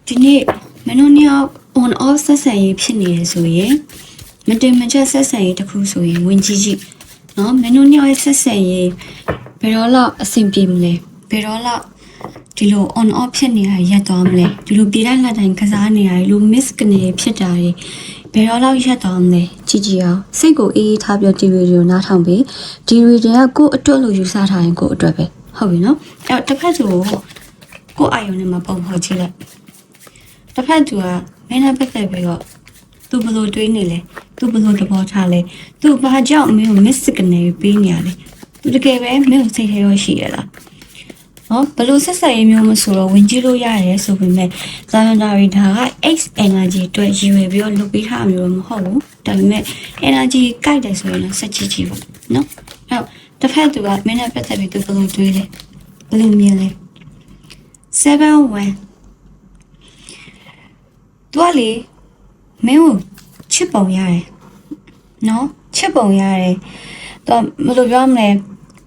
ဒီနေ့မင်းတို့နှစ်ယောက် on off ဆက်ဆံရေးဖြစ်နေရဆိုရင်မတင်မချက်ဆက်ဆံရေးတစ်ခုဆိုရင်ဝင်ကြည့်ကြည့်နော်မင်းတို့နှစ်ယောက်ရဲ့ဆက်ဆံရေးဘယ်တော့လောက်အဆင်ပြေမလဲဘယ်တော့လောက်ဒီလို on off ဖြစ်နေရရက်သွားမလဲဒီလိုပြည်တိုင်းလက်တိုင်းကစားနေရလူ miss ကနေဖြစ်တာတွေဘယ်တော့လောက်ရက်သွားမလဲကြည့်ကြည့်အောင်စိတ်ကိုအေးအေးထားပြီးဒီဗီဒီယိုနားထောင်ပြီးဒီဗီဒီယိုကကိုယ့်အတွက်လို့ယူဆထားရင်ကိုယ့်အတွက်ပဲဟုတ်ပြီနော်အဲ့တော့တစ်ဖက်ဆိုကိုယ့်အာယုံနဲ့မပုံဖော်ကြည့်လိုက်တစ်ဖက်သူကမင်းနဲ့ပတ်သက်ပြီးတော့သူဘလို့တွေးနေလဲသူဘလို့သဘောထားလဲသူဘာကြောင့်မင်းကို miss ကနေပေးနေရလဲသူတကယ်ပဲမင်းကိုစိတ်ထဲရောရှိရလားနော်ဘလို့ဆက်ဆက်ရေးမျိုးမဆိုတော့ဝင်ကြည့်လို့ရတယ်ဆိုပေမဲ့ဇာမန်ဒါရီဒါက X energy အတွက်ရည်ရွယ်ပြီးတော့လုပ်ပေးထားမျိုးမဟုတ်ဘူးဒါပေမဲ့ energy ကြိုက်တယ်ဆိုရင်တော့စက်ကြည့်ကြည့်ပါနော်အဲ့တော့တစ်ဖက်သူကမင်းနဲ့ပတ်သက်ပြီးသူဘလို့တွေးလဲဘလို့မြင်လဲ7-1သူကလေမင်းကိုချစ်ပုံရတယ်နော်ချစ်ပုံရတယ်တော့ဘယ်လိုပြောမလဲ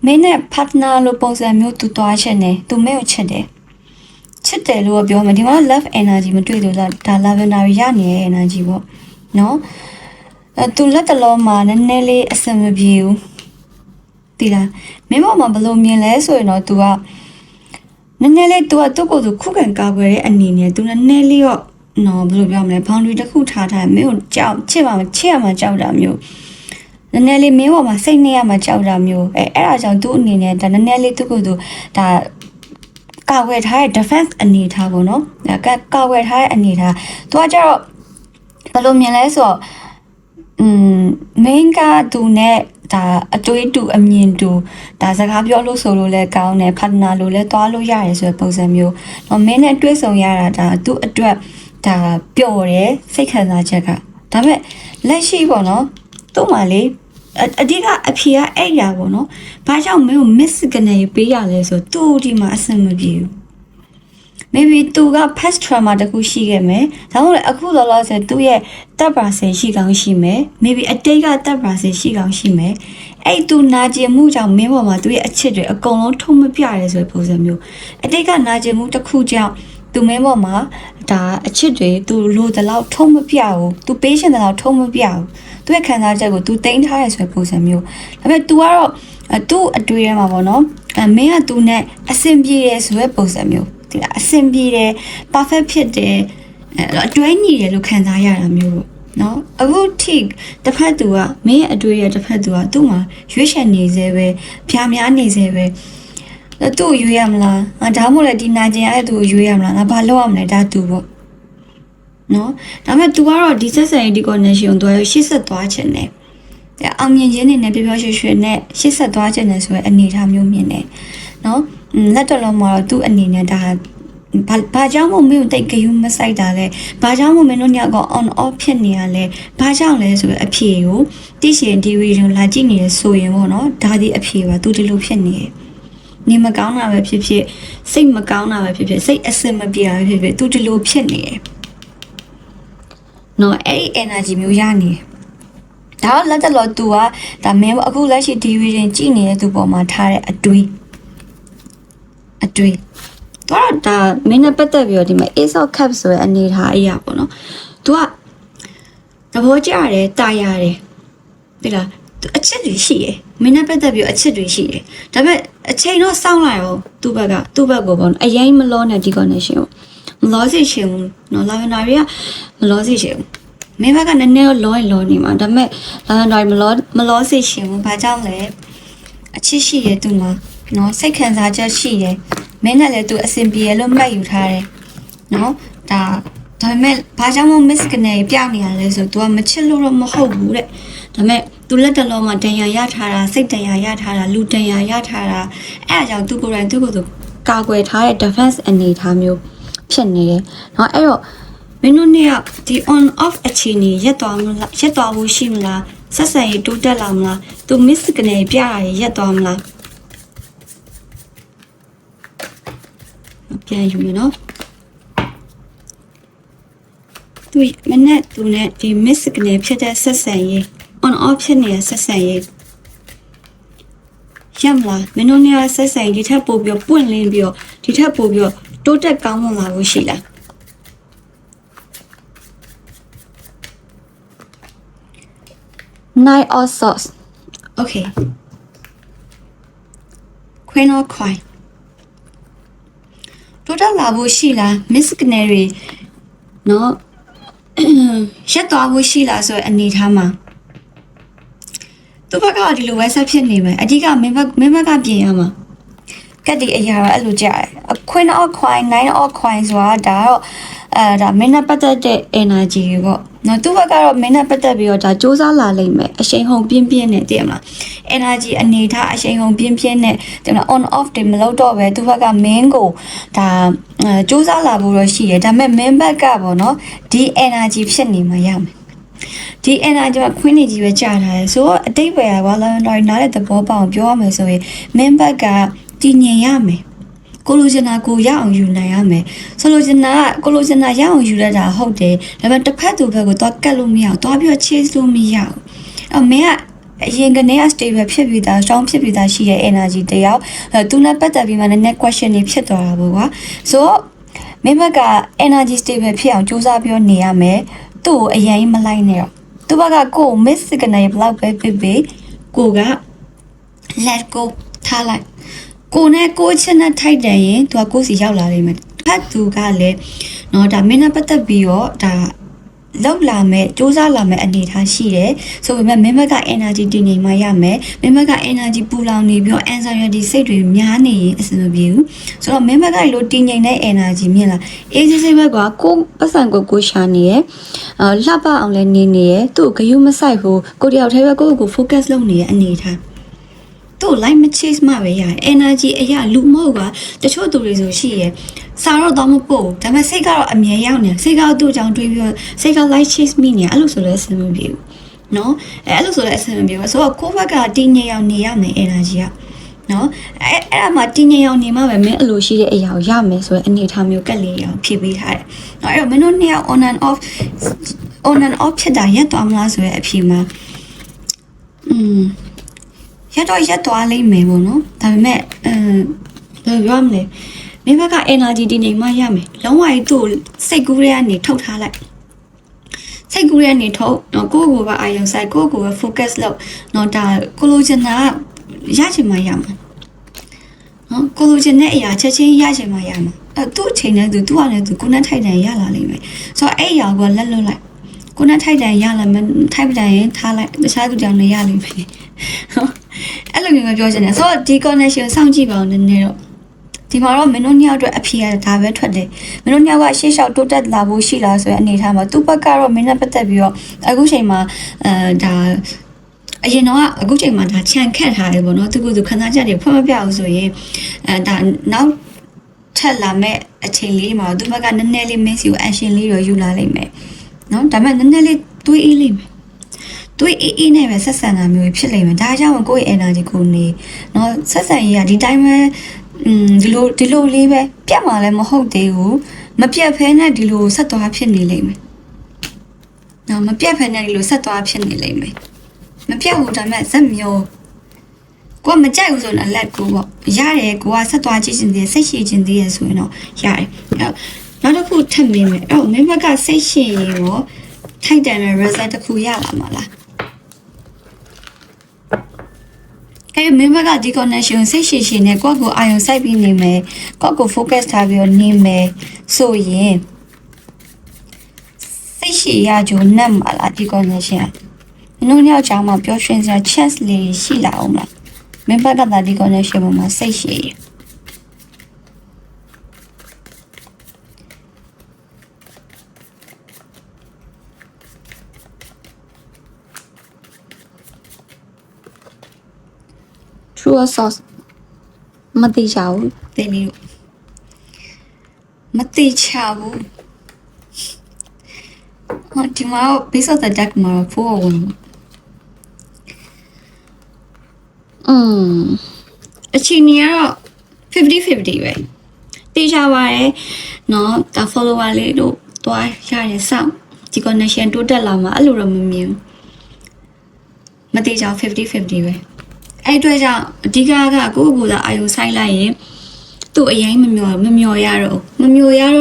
မင်းနဲ့ partner လို့ပုံစံမျိုးသူတွားချင်တယ်သူမင်းကိုချစ်တယ်လို့ပြောမယ်ဒီမှာ love energy မတွေ့လို့လားဒါ lavender ရနေတဲ့ energy ပေါ့နော်သူလက်တလုံးမှာနည်းနည်းလေးအဆင်မပြေဘူးဒီလားမင်းပေါ်မှာဘယ်လိုမြင်လဲဆိုရင်တော့ तू ကနည်းနည်းလေး तू ကသူ့ကိုယ်သူခုခံကာကွယ်တဲ့အနေနဲ့ तू နည်းနည်းလေးတော့နော်ဘယ်လိုပြောမလဲ boundary တစ်ခုထားမင်းကိုကြောက်ချစ်ရမှာကြောက်တာမျိုးနည်းနည်းလေးမင်းပေါ်မှာစိတ်နဲ့ရမှာကြောက်တာမျိုးအဲ့ဒါကြောင့်သူ့အနေနဲ့ဒါနည်းနည်းလေးသူ့ကိုယ်သူဒါကာကွယ်ထားတဲ့ defense အနေထားပေါ့နော်ကာကွယ်ထားတဲ့အနေထား तू ကကြတော့ဘယ်လိုမြင်လဲဆိုတော့main ကသူနဲ့ဒါအတွေးတူအမြင်တူဒါစကားပြောလို့ဆိုလို့လဲကောင်းတယ် partner လို့လဲတွားလို့ရတယ်ဆိုတဲ့ပုံစံမျိုးတော့မင်းနဲ့တွေ့ဆုံရတာဒါသူ့အတွက်ဒါပျော်တယ်စိတ်ခံစားချက်ကဒါပေမဲ့လက်ရှိပေါ့နော်သူ့မှာလေအဓိကအဖြေကအဲ့ရပေါ့နော်ဘာကြောင့်မင်းကို miss ကနေပေးရလဲဆိုသူ့ဒီမှာအဆင်မပြေဘူး maybe သူက past trauma တခုရှိခဲ့မယ်ဒါမှမဟုတ်အခုလောလောဆယ်သူ့ရဲ့တပ်ပါဆယ်ရှိကောင်းရှိမယ် maybe အတိတ်ကတပ်ပါဆယ်ရှိကောင်းရှိမယ်အဲ့သူနာကျင်မှုကြောင့်မင်းပေါ်မှာသူ့ရဲ့အချစ်တွေအကုန်လုံးထုံမပြရဲဆိုတဲ့ပုံစံမျိုးအတိတ်ကနာကျင်မှုတစ်ခုကြောင့်သူမင်းပေါ်မှာဒါအချစ်တွေသူလိုတလောက်ထုံမပြဘူးသူပေးရှင်တလောက်ထုံမပြဘူးသူ့ရဲ့ခံစားချက်ကိုသူတိန်းထားရဲဆိုတဲ့ပုံစံမျိုးဒါပေမဲ့ तू ကတော့သူ့အတွေ့ထဲမှာပေါ့နော်မင်းကသူနဲ့အဆင်ပြေရဲဆိုတဲ့ပုံစံမျိုးဒီလားအဆင်ပြေတယ် perfect ဖြစ်တယ်အတွဲညီတယ်လို့ခံစားရတာမျိုးနော်အခုထိတစ်ဖက်သူကမင်းရဲ့အတွေ့ရတစ်ဖက်သူကသူ့မှာရွေးချယ်နေသေးပဲဖြာများနေသေးပဲသူ့ရွေးရမလားဒါမှမဟုတ်လေဒီနာကျင်အဲ့သူ့ရွေးရမလားငါဘာလုပ်ရမလဲဒါသူပေါ့နော်ဒါပေမဲ့ तू ကတော့ဒီဆက်ဆံရေးဒီ connection ကိုရှေ့ဆက်သွားချင်တယ်အောင်မြင်ခြင်းနဲ့ပြောရွှေရွှေနဲ့ရှေ့ဆက်သွားချင်တယ်ဆိုရင်အနေထားမျိုးမြင်တယ်နော်လက်တော်လုံးမှာတော့သူ့အနေနဲ့ဒါဘာကြောင့်မို့မင်းကိုတိတ်ကြယူမဆိုင်တာလဲဘာကြောင့်မို့မင်းတို့ညက on off ဖြစ်နေရလဲဘာကြောင့်လဲဆိုတဲ့အဖြေကိုသိရှင်ဒီဗီဒီယိုလာကြည့်နေရဆိုရင်ပေါ့နော်ဒါဒီအဖြေပါသူဒီလိုဖြစ်နေတယ်နေမကောင်းတာပဲဖြစ်ဖြစ်စိတ်မကောင်းတာပဲဖြစ်ဖြစ်စိတ်အဆင်မပြေတာပဲဖြစ်ဖြစ်သူဒီလိုဖြစ်နေတယ်နော်အဲ့ဒီ energy မျိုးရနေတယ်ဒါတော့လက်တလော तू ကဒါမင်းအခုလက်ရှိဒီဗီဒီယိုကြည့်နေတဲ့သူပေါ်မှာထားတဲ့အတွေးတော့ဒါမင်းနဲ့ပတ်သက်ပြီးတော့ဒီမှာ Ace of Cups ဆိုတဲ့အနေထားအရာပေါ့နော် तू ကသဘောကျတယ်တာရတယ်ဒီလားအချစ်တွေရှိရယ်မင်းနဲ့ပတ်သက်ပြီးတော့အချစ်တွေရှိရယ်ဒါပေမဲ့အချိန်တော့စောင့်လိုက်အောင်သူ့ဘက်ကိုပေါ့နော်အရင်မလောနဲ့ဒီ connection ကိုမလောစေချင်ဘူးနော်လာဗန်ဒါရီကမလောစေချင်ဘူးမင်းဘက်ကနည်းနည်းလောနေမှာဒါပေမဲ့လာဗန်ဒါရီမလောစေချင်ဘူးဘာကြောင့်လဲအချစ်ရှိရယ်သူ့မှာနော်စိတ်ခံစားချက်ရှိရယ်မင်းနဲ့လည်းသူအဆင်ပြေရလို့မှတ်ယူထားတယ်နော်ဒါပေမဲ့ဘာကြောင့်မို့ miss ကနေပြနေရလဲဆိုတော့ तू ကမချစ်လို့တော့မဟုတ်ဘူးတဲ့ဒါပေမဲ့ तू လက်တလုံးမှာတန်ရာရထားတာစိတ်တန်ရာရထားတာလူတန်ရာရထားတာအဲ့အကြောင်း तू ကိုယ်တိုင်သူ့ကိုယ်သူကာကွယ်ထားတဲ့ defense အနေထားမျိုးဖြစ်နေတယ်နော်အဲ့တော့မင်းတို့เนี่ยဒီ on off အခြေအနေရက်သွားဖို့ရှိမလားဆက်ဆံရေးတိုးတက်လာမလား तू miss ကနေပြရရက်သွားမလားပြန်ယူရနော်သူမနဲ့သူနဲ့ဒီ miss ကနေဖြစ်တဲ့ဆက်ဆံရေး on off ဖြစ်နေတဲ့ဆက်ဆံရေးရမလားမင်းတို့เนี่ยဆက်ဆံရေးဒီထက်ပိုပြီးပွင့်လင်းပြီးဒီထက်ပိုပြီးတိုးတက်ကောင်းမွန်လာဖို့ရှိလား Nine of Swords Okay Queen of Coin တိုးတက်လာဖို့ရှိလား Miss Canary နော်ရက်သွားဖို့ရှိလားဆိုတဲ့အနေထားမှာသူဘက်ကဒီလိုဝက်ဆက်ဖြစ်နေမယ်အဓိကမင်းဘက်ကပြင်ရမှာကတ်ဒီအရာကအဲ့လိုကြားတယ် Queen of Coin Nine of Coin ဆိုတာဒါတော့ဒါမင်းနဲ့ပတ်သက်တဲ့ energy ပေါ့နော်သူဘက်ကတော့မင်းနဲ့ပတ်သက်ပြီးတော့ဒါစူးစမ်းလာလိမ့်မယ်အရှိန်ဟုန်ပြင်းပြင်းနဲ့တည်မလား energy အနေထားအရှိန်ဟုန်ပြင်းပြင်းနဲ့တည်မလား on off တွေမလုပ်တော့ပဲသူဘက်ကမင်းကိုဒါစူးစမ်းလာဖို့တော့ရှိတယ်ဒါပေမဲ့မင်းဘက်ကပေါ့နော်ဒီ energy ဖြစ်နေမှရမယ်ဒီ energy က queen ကြီးပဲကြာထားတယ်ဆိုတော့အတိတ်ပဲကွာ lavender နားတဲ့သဘောပေါက်ပြောရမယ်ဆိုရင်မင်းဘက်ကတည်ငြိမ်ရမယ်ကိုလိုချင်တာကိုရအောင်ယူနိုင်ရမယ်ဆိုလိုချင်တာကကိုလိုချင်တာရအောင်ယူရတာဟုတ်တယ်ဒါပေမဲ့တစ်ဖက်သူဘက်ကိုတော့ကတ်လို့မရအောင်တော့ပြီးတော့ chase လို့မရအောင်အမေကအရင်ကနေက stable ဖြစ်ပြီးသား strong ဖြစ်ပြီးသားရှိရဲ့ energy တယောက်သူနဲ့ပတ်သက်ပြီးမှလည်း question တွေဖြစ်သွားတာပေါ့ကွာဆိုတော့မင်းဘက်က energy stable ဖြစ်အောင်စူးစမ်းပြီးတော့နေရမယ်သူ့ကိုအရင်မလိုက်နဲ့တော့သူဘက်ကကို miss ကနေဘလောက်ပဲဖြစ်ဖြစ်ကိုက let go ထားလိုက်ကိုနဲ့ကိုချင်းနဲ့ထိုက်တယ်ရင်သူကကိုစီရောက်လာလိမ့်မယ်ဖတ်သူကလည်းเนาะဒါမင်းနဲ့ပတ်သက်ပြီးတော့ဒါလောက်လာမဲ့စူးစမ်းလာမဲ့အနေထားရှိတယ်ဆိုပေမဲ့မင်းဘက်က energy တည်ငြိမ်မှရမယ်မင်းဘက်က energy ပူလောင်နေပြီးတော့ anxiety စိတ်တွေများနေရင်အဆင်မပြေဘူးဆိုတော့မင်းဘက်ကလို့တည်ငြိမ်တဲ့ energy မြင်လားအေးစစ်စစ်ဘက်ကကိုပတ်စံကိုရှာနေရလှပအောင်လည်းနေနေရသူ့ဂယုမဆိုင်ဘူးကိုတယောက်တည်းပဲကို focus လုပ်နေရအနေထားသူ့ light မ chase မှပဲရတယ် energy အရာလူမဟုတ်ကတချို့သူတွေဆိုရှိရယ်စာတော့မပို့ဒါပေမဲ့စိတ်ကတော့အမြဲရောက်နေစိတ်ကသူ့အကြောင်းတွေးပြီးစိတ်က light chase မိနေအဲ့လိုဆိုလည်းအဆင်မပြေဘူးเนาะအဲ့လိုဆိုလည်းအဆင်မပြေဘူးဆိုတော့ကိုယ့်ဘက်ကတင်းငြိမ်အောင်နေရမယ် energy ကเนาะအဲ့ဒါမှတင်းငြိမ်အောင်နေမှပဲမင်းအလိုရှိတဲ့အရာကိုရမယ်ဆိုတဲ့အနေထားမျိုးကက်လေးအောင်ဖြည့်ပေးထားတယ်เนาะအဲ့တော့မင်းတို့နှစ်ယောက် on and off ဖြစ်တာရက်သွားမလားဆိုတဲ့အဖြေမှာရက်သွားလိမ့်မယ်ပေါ့နော်ဒါပေမဲ့ဘယ်လိုပြောမလဲမင်းဘက်က energy တည်နေမှရမယ်လုံးဝကြီးသူ့စိတ်ကူးရဲကနေထုတ်ထားလိုက်စိတ်ကူးရဲနေထုတ်နော်ကိုယ့်ကိုယ်ပဲအာရုံစိုက်ကိုယ့်ကိုယ်ပဲ focus လုပ်နော်ဒါကိုလိုချင်တာရချင်မှရမှာနော်ကိုလိုချင်တဲ့အရာချက်ချင်းရချင်မှရမှာသူ့အချိန်နဲ့သူ့အနေနဲ့သူကိုနဲ့ထိုက်တယ်ရလာလိမ့်မယ်ဆိုတော့အဲ့အရာကိုလက်လွတ်လိုက်ကိုနဲ့ထိုက်တယ်ရလာမယ်ထိုက်ပတယ်ရင်ထားလိုက်တခြားသူကြောင့်လည်းရလိမ့်မယ်နော်အဲ့လိုမျိုးပြောချင်တယ်ဆိုတော့ဒီ connection စောင့်ကြည့်ပါအောင်နည်းနည်းတော့ဒီမှာတော့မင်းတို့ညောက်အတွက်အဖြေရဒါပဲထွက်တယ်မင်းတို့ညောက်ကရှေ့လျှောက်တိုးတက်လာဖို့ရှိလားဆိုတဲ့အနေထားမှာသူ့ဘက်ကတော့မင်းနဲ့ပတ်သက်ပြီးတော့အခုချိန်မှာဒါအရင်တော့အခုချိန်မှာဒါခြံခတ်ထားတယ်ပေါ့နော်သူကသူခန်းစားချက်တွေဖွင့်မပြအောင်ဆိုရင်ဒါနောက်ထက်လာမဲ့အချိန်လေးမှာသူ့ဘက်ကနည်းနည်းလေး miss ကို action လေးတော့ယူလာလိမ့်မယ်နော်ဒါပေမဲ့နည်းနည်းလေးတွေးအေးလိမ့်မယ်တွေးအေးနဲ့ပဲဆက်ဆံတာမျိုးဖြစ်လိမ့်မယ်ဒါကြောင့်ကိုယ့်ရဲ့ energy ကိုနေနော်ဆက်ဆံရေးကဒီတိုင်းပဲဒီလိုလေးပဲပြတ်မှာလည်းမဟုတ်သေးဘူးမပြတ်ဖဲနဲ့ဒီလိုဆက်သွားဖြစ်နေလိမ့်မယ်နော်မပြတ်ဖဲနဲ့ဒီလိုဆက်သွားဖြစ်နေလိမ့်မယ်မပြတ်ဘူးဒါပေမဲ့ဇက်မျိုးကိုကမကြိုက်ဘူးဆိုတော့လက်ကိုပေါ့ရတယ်ကိုကဆက်သွားကြည့်ခြင်းတည်းစိတ်ရှိခြင်းတည်းရဆိုရင်တော့ရတယ်နောက်တစ်ခုထပ်မေးမယ်အဲ့တော့မင်းဘက်ကစိတ်ရှိရင်ရောထိုက်တယ်နဲ့ result တစ်ခုရလာမှာလားအဲ့မင်းဘက်ကဒီ connection စိတ်ရှိရှိနဲ့ကိုယ့်ကိုအာရုံစိုက်ပြီးနေမယ်ကိုယ့်ကို focus ထားပြီးတော့နေမယ်ဆိုရင်စိတ်ရှိရကြုံနဲ့မှာလားဒီ connection မင်းတို့ညောက်ချောင်းမှာပြောရှင်စရာ chance လေးရှိလာအောင်လားမင်းဘက်ကဒီ connection မှာစိတ်ရှိရtrue source မတိချဘူးတင်ပြီးမတိချဘူးဟောဒီမှာ base of the deck မှာ4ဝင်အချိန်ကြီးကတော့50-50ပဲတေချပါတယ်เนาะဒါ follower လေးတို့တွားရရင်စောင့်ဒီ connection တိုးတက်လာမှာအဲ့လိုတော့မမြင်မတေချ50-50ပဲအဲ့အတွက်ကြောင့်အဓိကကကိုယ့်ကိုယ်သာအာယုံဆိုင်လိုက်ရင်သူ့အရင်မမျောရတော့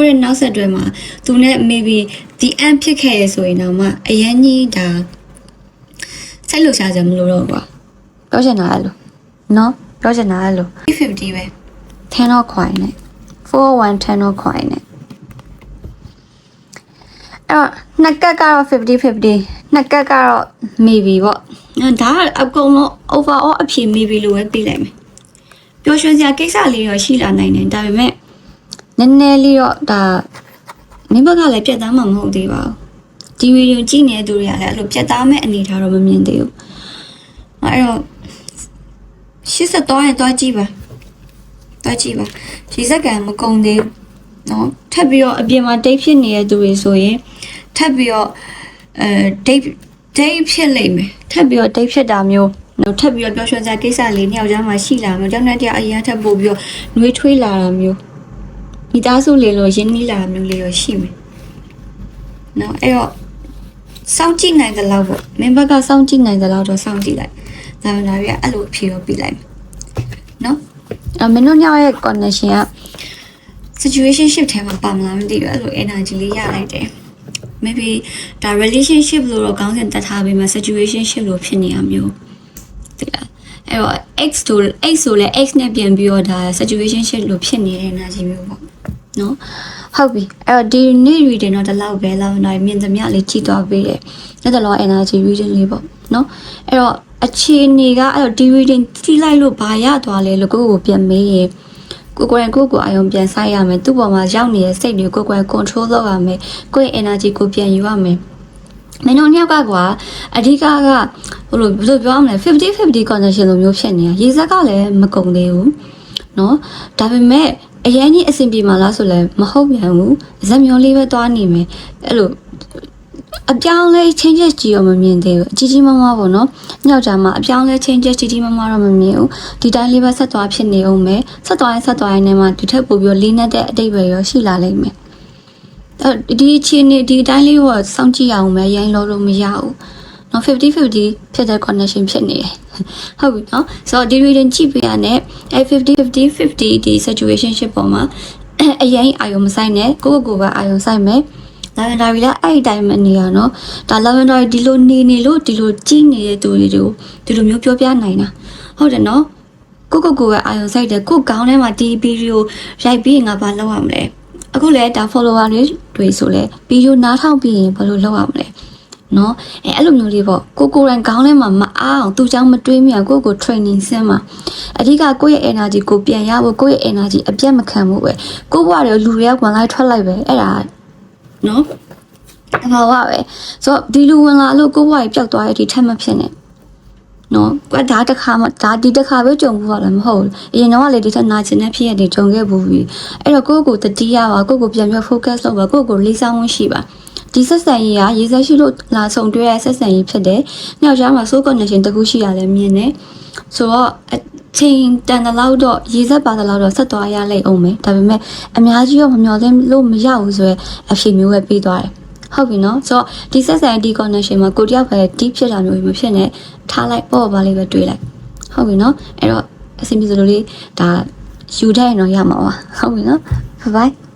တဲ့နောက်ဆက်တွဲမှာသူနဲ့ maybe the end ဖြစ်ခဲ့ရဆိုရင်တော့မှအရင်ကြီးဒါ စိတ်လှုပ်ရှားစရာမလိုတော့ဘူးကွာပြောချင်တာအဲ့လိုနော်ပြောချင်တာအဲ့လို50ပဲ10တော့ခွိုင်းနဲ့41 10တော့ခွိုင်းနဲ့အဲ့နှစ်ကက်ကတော့50နှစ်ကက်ကတော့ maybe ပေါ့ဒါကအကုန်လုံး overall အဖြေ maybe လို့ပဲပြလိုက်မယ်ပျော်ရွှင်စရာကိစ္စလေးတော့ရှိလာနိုင်တယ်ဒါပေမဲ့နည်းနည်းလေးတော့ဒါမင်းဘက်ကလည်းပြတ်သားမှမဟုတ်သေးပါဘူးဒီဗီဒီယိုကြည့်နေတဲ့သူတွေကလည်းအဲ့လိုပြတ်သားမဲ့အနေထားတော့မမြင်သေးဘူးအဲ့တော့83ရင်တွားကြည့်ပါဒီစက္ကန့်မကုန်သေးဘူးနော်ထပ်ပြီးတော့အပြင်မှာ date ဖြစ်နေတဲ့သူတွေဆိုရင်ထပ်ပြီးတော့date ဖြစ်လိမ့်မယ်ထပ်ပြီးတော့ date ဖြစ်တာမျိုးနော်ထပ်ပြီးတော့ပျော်ရွှင်စရာကိစ္စလေးနှစ်ယောက်ကြားမှာရှိလာမျိုးတောင်းတတရားအရင်ထပ်ပို့ပြီးတော့နှွေးထွေးလာတာမျိုးမိသားစုလေးလို့ရင်းနှီးလာမျိုးလေးရောရှိမယ်နော်အဲ့တော့စောင့်ကြည့်နိုင်သလောက်ပေါ့မင်းဘက်ကစောင့်ကြည့်နိုင်သလောက်တော့စောင့်ကြည့်လိုက်ဒါမှမဟုတ်အဲ့လိုအဖြေတော့ပြလိုက်မယ်နော်မင်းတို့ညရဲ့ connection က situationship ထဲမှာပါမလားမသိဘူးအဲ့လို energy လေးရလိုက်တယ် maybe ဒါ relationship လို့တော့ကောင်းစင်တက်ထားပြီးမှ situationship လို့ဖြစ်နေရမျိုးသိလားအဲ့တော့ x ဆိုလဲ x နဲ့ပြန်ပြီးတော့ဒါ situationship လို့ဖြစ်နေတဲ့ energy မျိုးပေါ့နော်ဟုတ်ပြီအဲ့တော့ဒီနေ့ reading တော့ဒီလောက်ပဲလောက်နိုင်မြင်သမျှလေးကြည့်သွားပေးတယ်အဲ့ဒါတော့ energy reading လေးပေါ့နော်အဲ့တော့အခြေအနေကအဲ့တော့ဒီ reading ကြည့်လိုက်လို့ဘာရသွားလဲလို့ကိုယ့်ကိုပြန်မေးရင်ကိုယ်အာရုံပြန်ဆိုင်ရမယ်သူ့ပေါ်မှာရောက်နေတဲ့စိတ်တွေကိုယ် control လုပ်ရမယ်ကိုယ့်ရဲ့ energy ကိုပြန်ယူရမယ်မင်းတို့ညောက်ကကွာအဓိကဘယ်လိုပြောရမလဲ50-50 connection လိုမျိုးဖြစ်နေတာရေစက်ကလည်းမကုန်သေးဘူးเนาะဒါပေမဲ့အရင်ကြီးအဆင်ပြေမှာလားဆိုလဲမဟုတ်ပြန်ဘူးဇက်မျောလေးပဲသွားနေမယ်အဲ့လိုအပြောင်းလဲ changes ကြီးရောမမြင်သေးဘူးအကြီးမားမားပေါ့နော်ညောက်ကြမှာအပြောင်းလဲ changes ကြီးမားမားတော့မမြင်ဘူးဒီတိုင်းလေးပဲဆက်သွားဖြစ်နေအောင်မယ်ဆက်သွားရင်နဲ့မှဒီထက်ပိုပြီးလေးနဲ့တဲ့အတိတ်ပဲရောရှိလာလိမ့်မယ်ဒီချင်းနေဒီတိုင်းလေးကိုစောင့်ကြည့်အောင်မယ်ရိုင်းလို့မရဘူးနော်50-50ဖြစ်တဲ့ connection ဖြစ်နေတယ်ဟုတ်ပြီနော်ဆိုတော့ဒီ reading ကြည့်ပြရနဲ့အဲ50-50ဒီ situationship ပေါ်မှာအရင်အာရုံမဆိုင်နဲ့ကိုပဲအာရုံဆိုင်မယ်လာဗန်ဒါရီလည်းအဲ့ဒီတိုင်းမနေရနော်ဒါလာဗန်ဒါရီဒီလိုနေလို့ဒီလိုကြီးနေတဲ့သူတွေကိုဒီလိုမျိုးပြောပြနိုင်တာဟုတ်တယ်နော်ကိုပဲအာရုံစိုက်တယ်ကိုခေါင်းထဲမှာဒီဗီဒီယိုရိုက်ပြီးငါဘာလုပ်ရမလဲအခုလည်းဒါ follower တွေဆိုလဲဗီဒီယိုနားထောင်ပြီးရင်ဘယ်လိုလုပ်ရမလဲနော်အဲ့လိုမျိုးလေးပေါ့ကိုယ်တိုင်ခေါင်းထဲမှာမအားအောင်သူ့ကြောင့်မတွေးမိအောင်ကို training ဆင်းမှာအဓိကကိုယ့်ရဲ့ energy ကိုပြန်ရဖို့ကိုယ့်ရဲ့ energy အပြတ်မခံဖို့ပဲကိုဘွားတွေလူတွေကဝင်လိုက်ထွက်လိုက်ပဲအဲ့ဒါနော်အမှားပါပဲဆိုတော့ဒီလူဝင်လာလို့ကိုဘွားကြီးပျောက်သွားတဲ့အထိထပ်မဖြစ်နဲ့နော်ကွာဒါတစ်ခါမှဒါဒီတစ်ခါပဲကြုံဘူးပါလည်းမဟုတ်ဘူးအရင်တော့လေဒီထက်နာကျင်တဲ့ဖြစ်ရတဲ့ကြုံခဲ့ဘူးပြီအဲ့တော့ကိုတတိယပါကိုပြန်ပြီး focus လုပ်ပါကိုလေးစားမှုရှိပါဒီဆက်ဆံရေးကရေစက်ရှိလို့လာဆုံတွေ့ရဆက်ဆံရေးဖြစ်တယ်။နောက်ကြားမှာ soul connection တခုရှိရလဲမြင်တယ်။ဆိုတော့ချိန်တန်တဲ့လောက်တော့ရေစက်ပါတဲ့လောက်တော့ဆက်သွားရလိမ့်အောင်မယ်။ဒါပေမဲ့အများကြီးတော့မမျှော်လင့်လို့မရဘူးဆိုရယ်အဖြေမျိုးပဲပြီးသွားတယ်။ဟုတ်ပြီနော်။ဆိုတော့ဒီဆက်ဆံရေးဒီ connection မှာကိုတယောက်ပဲ deep ဖြစ်တာမျိုးမဖြစ်နဲ့ထားလိုက်ပေါ့ပါလေးပဲတွေးလိုက်။ဟုတ်ပြီနော်။အဲ့တော့အဆင်ပြေစလို့လေးဒါယူတဲ့ရင်တော့ရမှာပါ။ဟုတ်ပြီနော်။ Bye bye